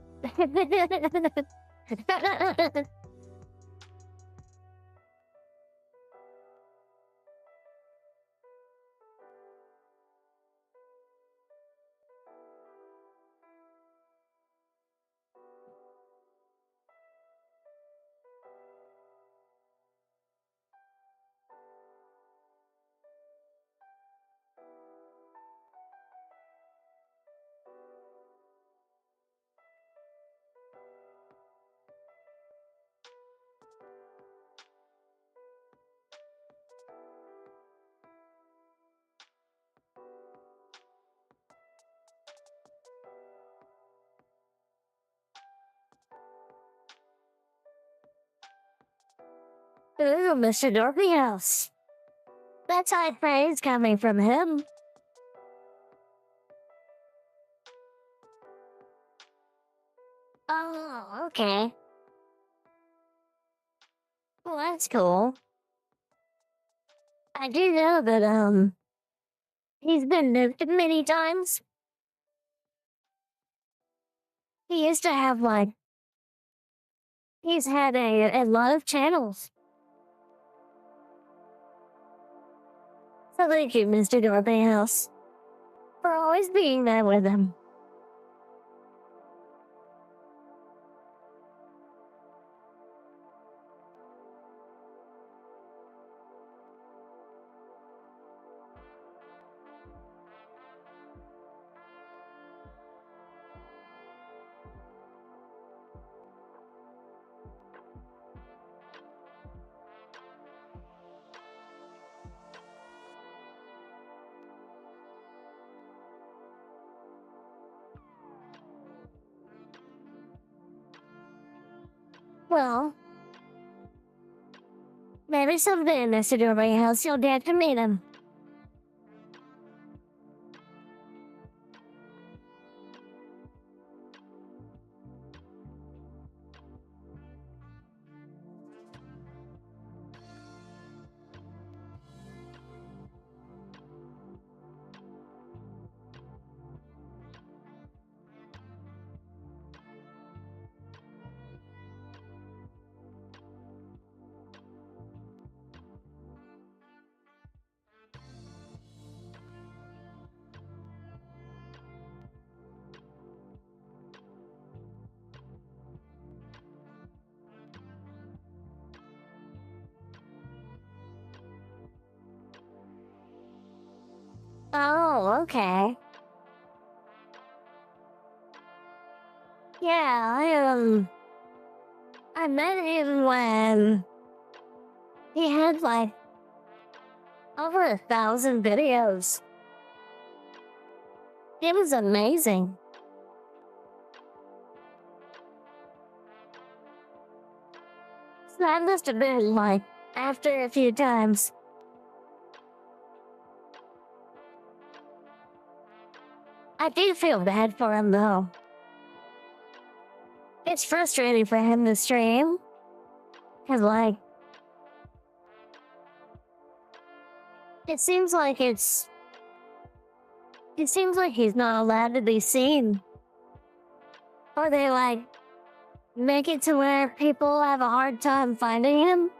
Ooh, Mr. Dorothy House. That's high praise coming from him. Oh, okay. Well, that's cool. I do know that, he's been nuked many times. He used to have, like, he's had a lot of channels. So thank you, Mr. Dorothy House, for always being there with him. Well, maybe someday, Mr. Dorothy House, you'll get to meet him. Oh, okay. Yeah, I met him when he had like over 1,000 videos. It was amazing. So that must have been like after a few times. I do feel bad for him though. It's frustrating for him to stream. Cause like, it seems like he's not allowed to be seen. Or they like, make it to where people have a hard time finding him.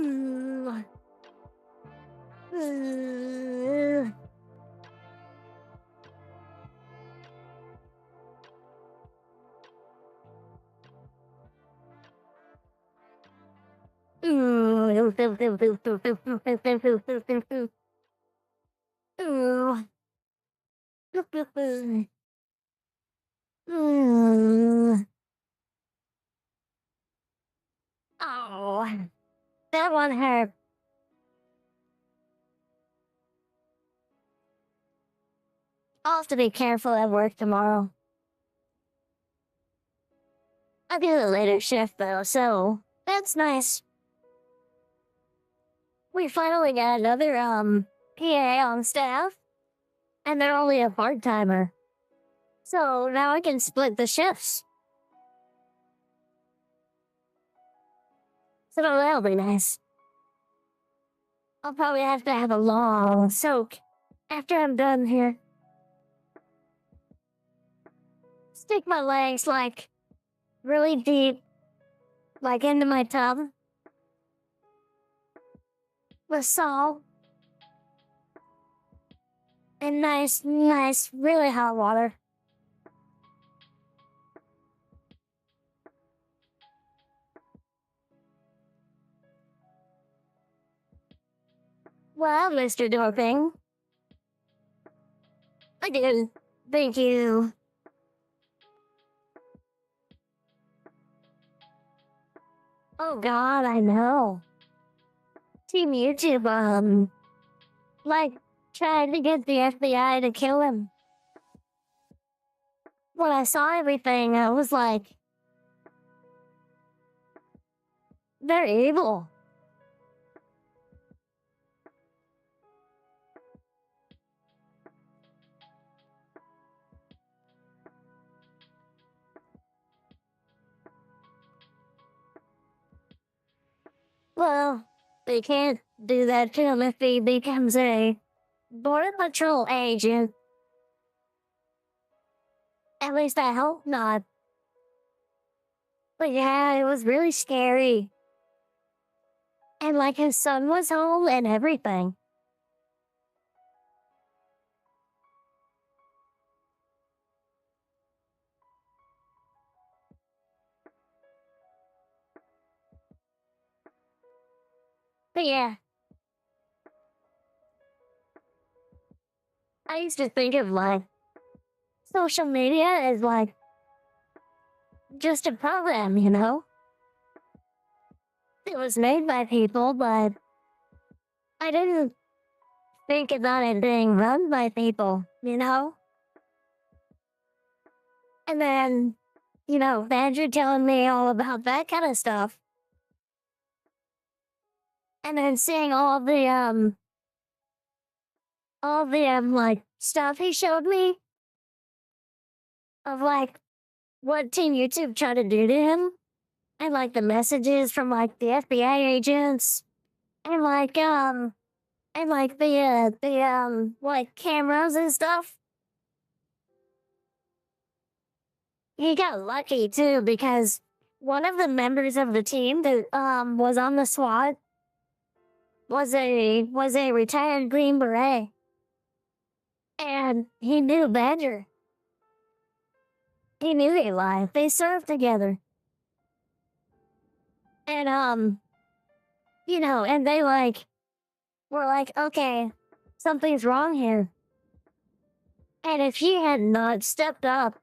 Mm. Mm. Oh, that one hurt. I'll have to be careful at work tomorrow. I do the later shift though, so that's nice. We finally got another PA on staff, and they're only a part-timer. So now I can split the shifts. So that'll be nice. I'll probably have to have a long soak after I'm done here. Stick my legs like really deep, like into my tub with salt and nice, really hot water. Well, Mr. Dorping, I did. Thank you. Oh God, I know. Team YouTube, like, tried to get the FBI to kill him. When I saw everything, I was like, they're evil. Well, they can't do that to him if he becomes a Border Patrol agent. At least I hope not. But yeah, it was really scary. And like his son was home and everything. But yeah. I used to think of like social media as like just a program, you know? It was made by people, but I didn't think about it being run by people, you know? And then, you know, Andrew telling me all about that kind of stuff. And then seeing all the like stuff he showed me of like what Team YouTube tried to do to him. And like the messages from like the FBI agents and like the like cameras and stuff. He got lucky too because one of the members of the team that was on the SWAT was a retired Green Beret. And he knew Badger. He knew Eli. They served together. And you know, and they like were like, okay, something's wrong here. And if he had not stepped up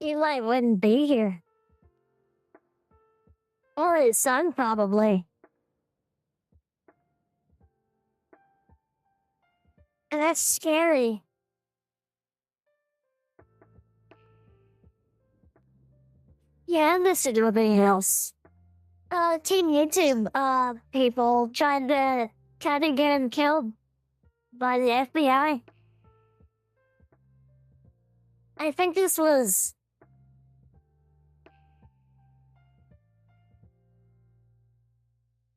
Eli wouldn't be here. Or his son, probably. And that's scary. Yeah, this is everybody else. Team YouTube, people trying to kind of get him killed by the FBI. I think this was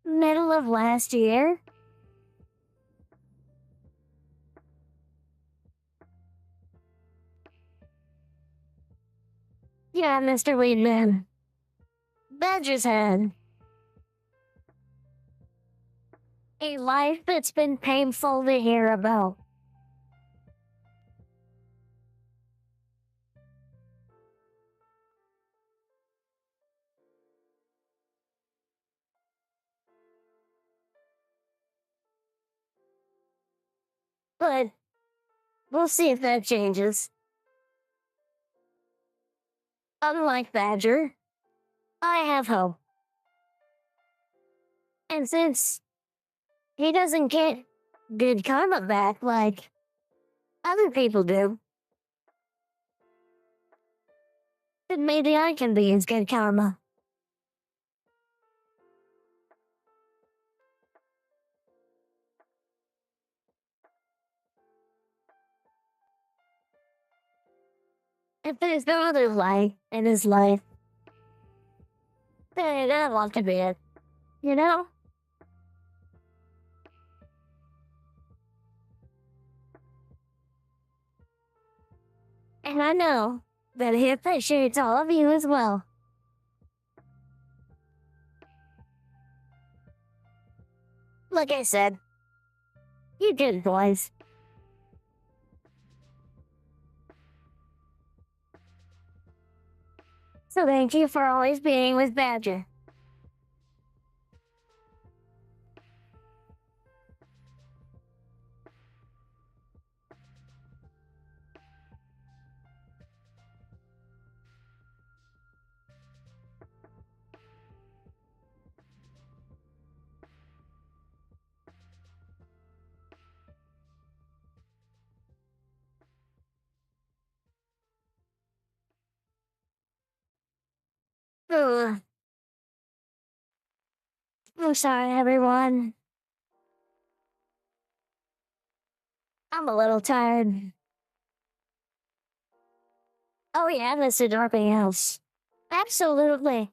middle of last year. Yeah, Mr. Weedman. Badger's had a life that's been painful to hear about. But we'll see if that changes. Unlike Badger, I have hope. And since he doesn't get good karma back like other people do, then maybe I can be his good karma. If there's no other light in his life, then I want to be it. You know? And I know that he appreciates all of you as well. Like I said, you did, boys. So thank you for always being with Badger. Ugh. I'm sorry, everyone. I'm a little tired. Oh yeah, Mr. Dorping House. Absolutely.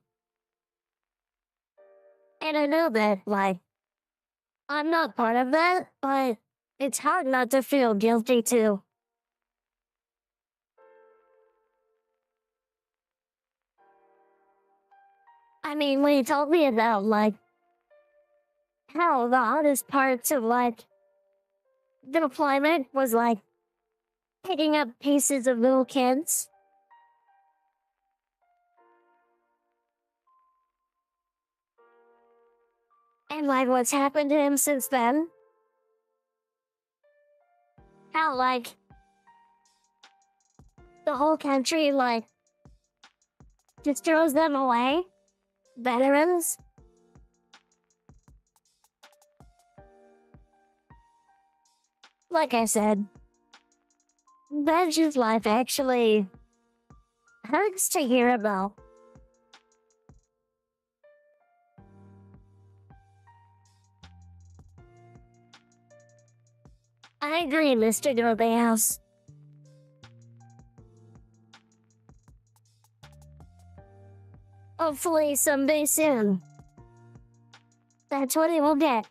And I know that, like, I'm not part of that, but it's hard not to feel guilty too. I mean, when you told me about, like, how the hardest parts of, like, the deployment was, like, picking up pieces of little kids. And, like, what's happened to him since then. How, like, the whole country, like, just throws them away. Veterans. Like I said, Badger's life actually hurts to hear about. I agree, Mr. Dorbehouse. Hopefully someday soon. That's what he will get.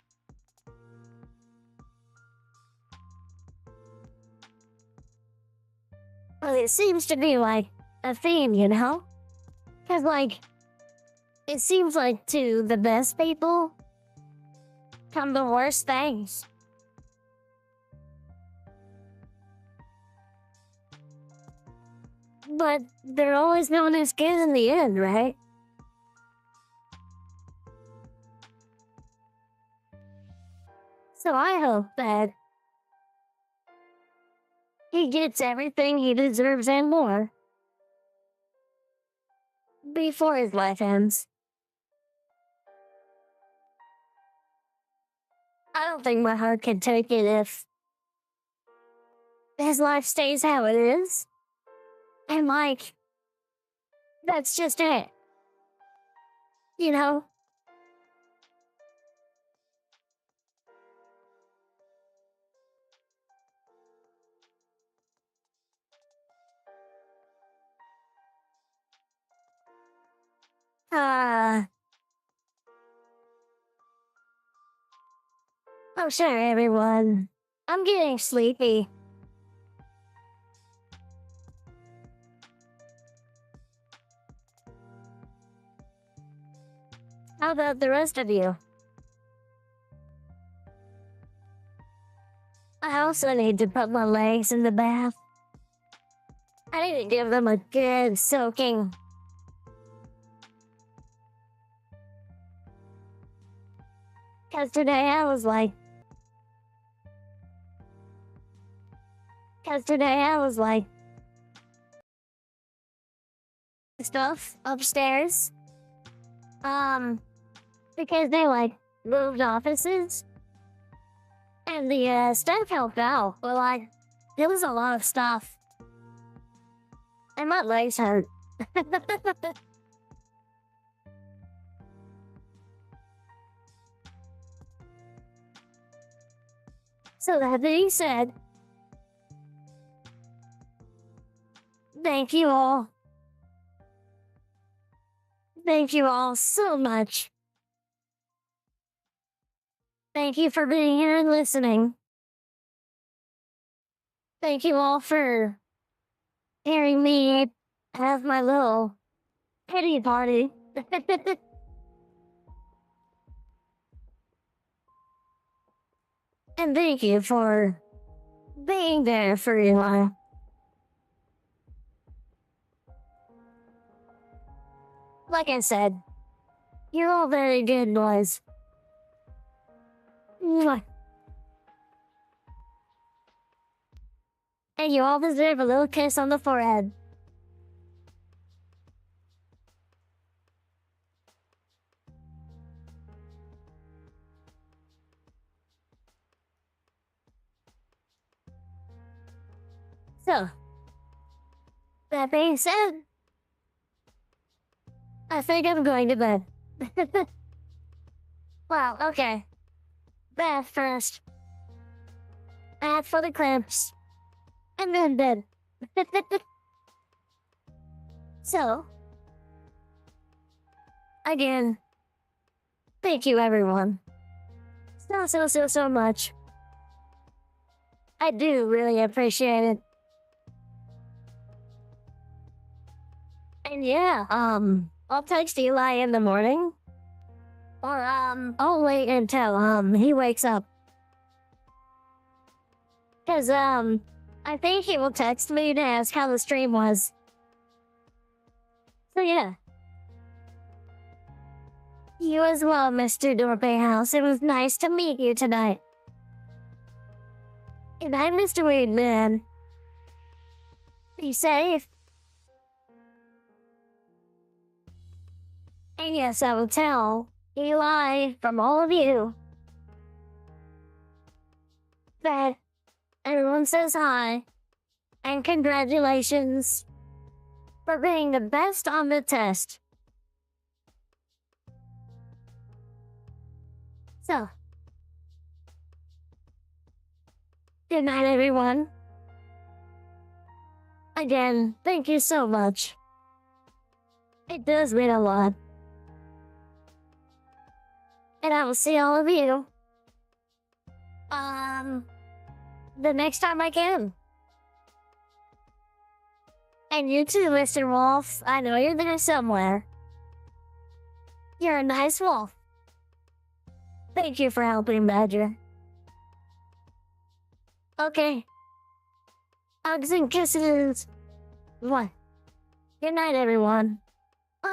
Well, it seems to be like a theme, you know? Cause like, it seems like to the best people come the worst things. But they're always known as good in the end, right? So I hope that he gets everything he deserves and more. before his life ends. I don't think my heart can take it if his life stays how it is. And like, that's just it. You know? Uh, I'm sorry, everyone. I'm getting sleepy. How about the rest of you? I also need to put my legs in the bath. I need to give them a good soaking. Cause today I was like, stuff upstairs. Because they like moved offices. And the staff helped out, but like, there was a lot of stuff. And my legs hurt. So that being said, thank you all. Thank you all so much. Thank you for being here and listening. Thank you all for hearing me have my little pity party. And thank you for being there for Eli. Like I said, you're all very good boys. Mwah. And you all deserve a little kiss on the forehead. So, that being said, I think I'm going to bed. Wow, okay. Bath first. Bath for the cramps. And then bed. So, again, thank you everyone. So much. I do really appreciate it. And yeah, I'll text Eli in the morning. Or, I'll wait until, he wakes up. Cause, I think he will text me to ask how the stream was. So yeah. You as well, Mr. Dorpe House. It was nice to meet you tonight. And I'm Mr. Weedman. Be safe. And yes, I will tell Eli from all of you that everyone says hi and congratulations for being the best on the test. So, good night, everyone. Again, thank you so much. It does mean a lot. And I will see all of you, the next time I can. And you too, Mr. Wolf. I know you're there somewhere. You're a nice wolf. Thank you for helping, Badger. Okay. Hugs and kisses. What? Good night, everyone. Bye.